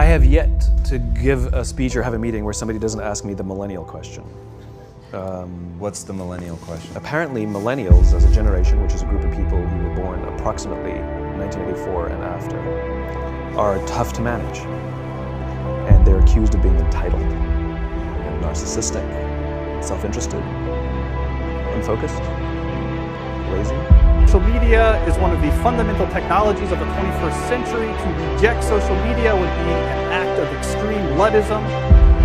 have yet to give a speech or have a meeting where somebody doesn't ask me the millennial question. What's the millennial question? Apparently, millennials as a generation, which is a group of people who were born approximately 1984 and after, are tough to manage. And they're accused of being entitled, and narcissistic, self-interested, unfocused, lazy. Social media is one of the fundamental technologies of the 21st century. To reject social media would be an act of extreme Luddism.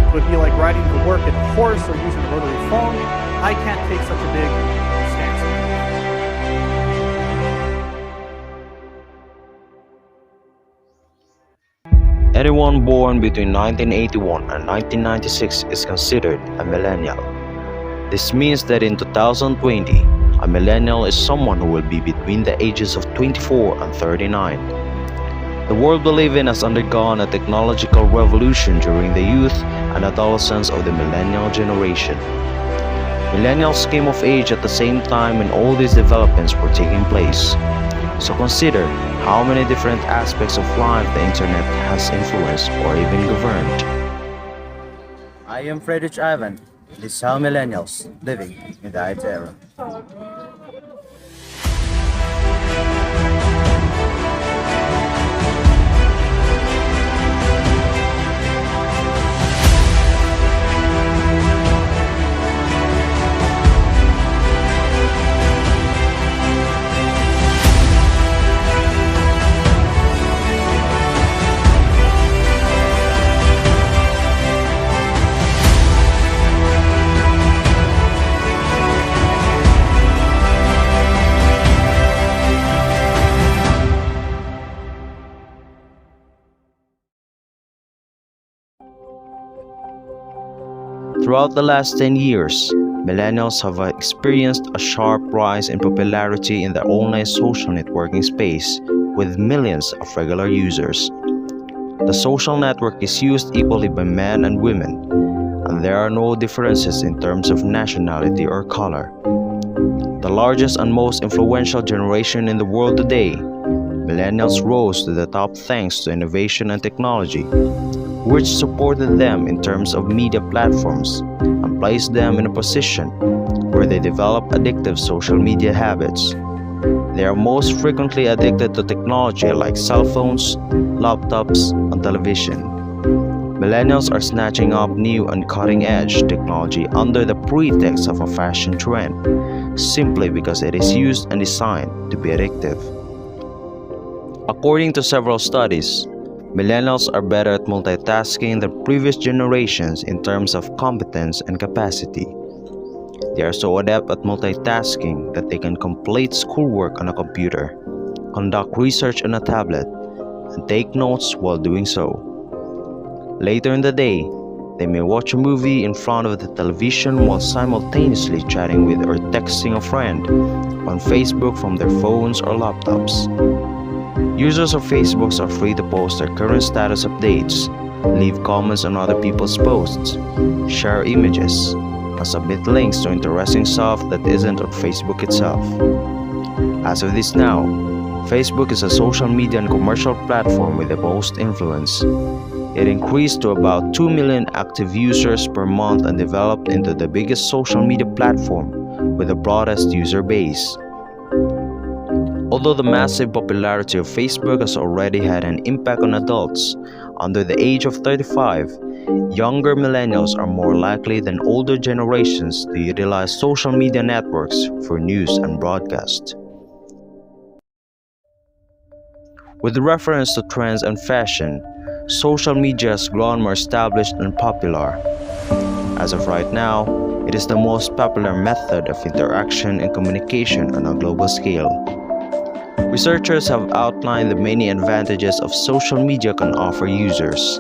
It would be like riding to work in a horse or using a rotary phone. I can't take such a big stance. Anyone born between 1981 and 1996 is considered a millennial. This means that in 2020, a millennial is someone who will be between the ages of 24 and 39. The world we live in has undergone a technological revolution during the youth and adolescence of the millennial generation. Millennials came of age at the same time when all these developments were taking place. So consider how many different aspects of life the internet has influenced or even governed. I am Friedrich Ivan. This is how millennials living in the IT era. Throughout the last 10 years, millennials have experienced a sharp rise in popularity in the online social networking space, with millions of regular users. The social network is used equally by men and women, and there are no differences in terms of nationality or color. The largest and most influential generation in the world today, millennials rose to the top thanks to innovation and technology, which supported them in terms of media platforms and placed them in a position where they develop addictive social media habits. They are most frequently addicted to technology like cell phones, laptops, and television. Millennials are snatching up new and cutting-edge technology under the pretext of a fashion trend, simply because it is used and designed to be addictive. According to several studies, millennials are better at multitasking than previous generations in terms of competence and capacity. They are so adept at multitasking that they can complete schoolwork on a computer, conduct research on a tablet, and take notes while doing so. Later in the day, they may watch a movie in front of the television while simultaneously chatting with or texting a friend on Facebook from their phones or laptops. Users of Facebook are free to post their current status updates, leave comments on other people's posts, share images, and submit links to interesting stuff that isn't on Facebook itself. As of this now, Facebook is a social media and commercial platform with the most influence. It increased to about 2 million active users per month and developed into the biggest social media platform with the broadest user base. Although the massive popularity of Facebook has already had an impact on adults under the age of 35, younger millennials are more likely than older generations to utilize social media networks for news and broadcast. With reference to trends and fashion, social media has grown more established and popular. As of right now, it is the most popular method of interaction and communication on a global scale. Researchers have outlined the many advantages of social media can offer users.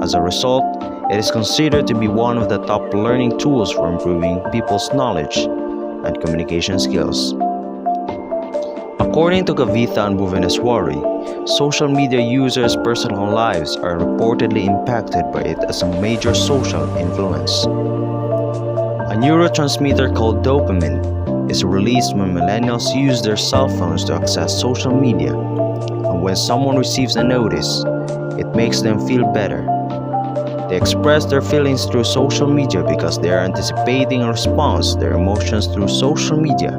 As a result, it is considered to be one of the top learning tools for improving people's knowledge and communication skills. According to Kavitha and Bhuvaneswari, social media users' personal lives are reportedly impacted by it as a major social influence. A neurotransmitter called dopamine is released when millennials use their cell phones to access social media, and when someone receives a notice, it makes them feel better. They express their feelings through social media because they are anticipating a response, their emotions through social media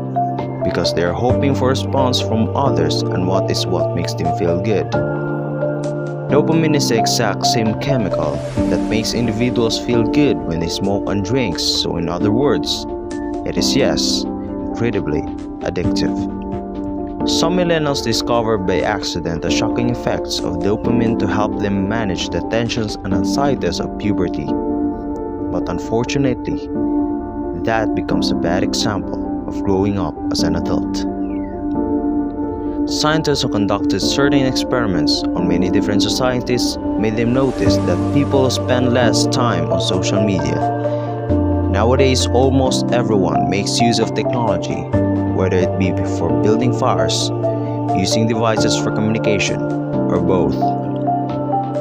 because they are hoping for a response from others, and what makes them feel good. Dopamine is the exact same chemical that makes individuals feel good when they smoke and drink, so in other words, it is, yes, incredibly addictive. Some millennials discovered by accident the shocking effects of dopamine to help them manage the tensions and anxieties of puberty. But unfortunately, that becomes a bad example of growing up as an adult. Scientists who conducted certain experiments on many different societies made them notice that people spend less time on social media. Nowadays, almost everyone makes use of technology, whether it be for building fires, using devices for communication, or both.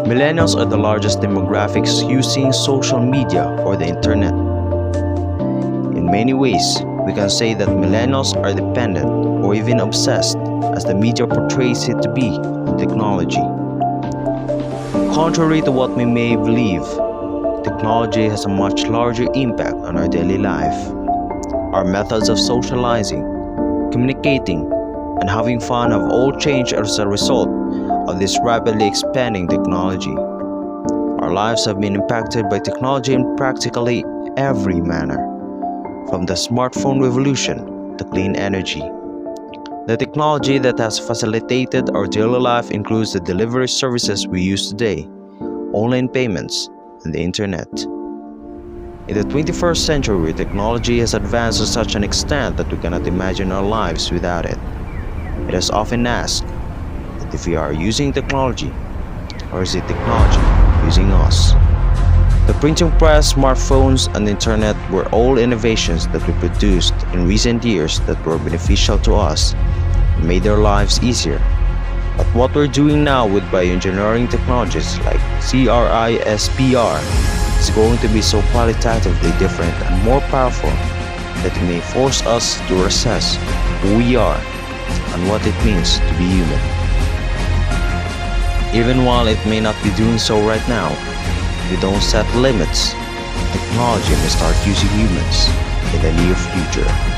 Millennials are the largest demographics using social media or the internet. In many ways, we can say that millennials are dependent or even obsessed, as the media portrays it to be, on technology. Contrary to what we may believe, technology has a much larger impact on our daily life. Our methods of socializing, communicating, and having fun have all changed as a result of this rapidly expanding technology. Our lives have been impacted by technology in practically every manner, from the smartphone revolution to clean energy. The technology that has facilitated our daily life includes the delivery services we use today, online payments, and the internet. In the 21st century, technology has advanced to such an extent that we cannot imagine our lives without it. It is often asked that if we are using technology, or is it technology using us? The printing press, smartphones, and the internet were all innovations that we produced in recent years that were beneficial to us and made our lives easier. But what we're doing now with bioengineering technologies like CRISPR is going to be so qualitatively different and more powerful that it may force us to assess who we are and what it means to be human. Even while it may not be doing so right now, if we don't set limits, technology may start using humans in the near future.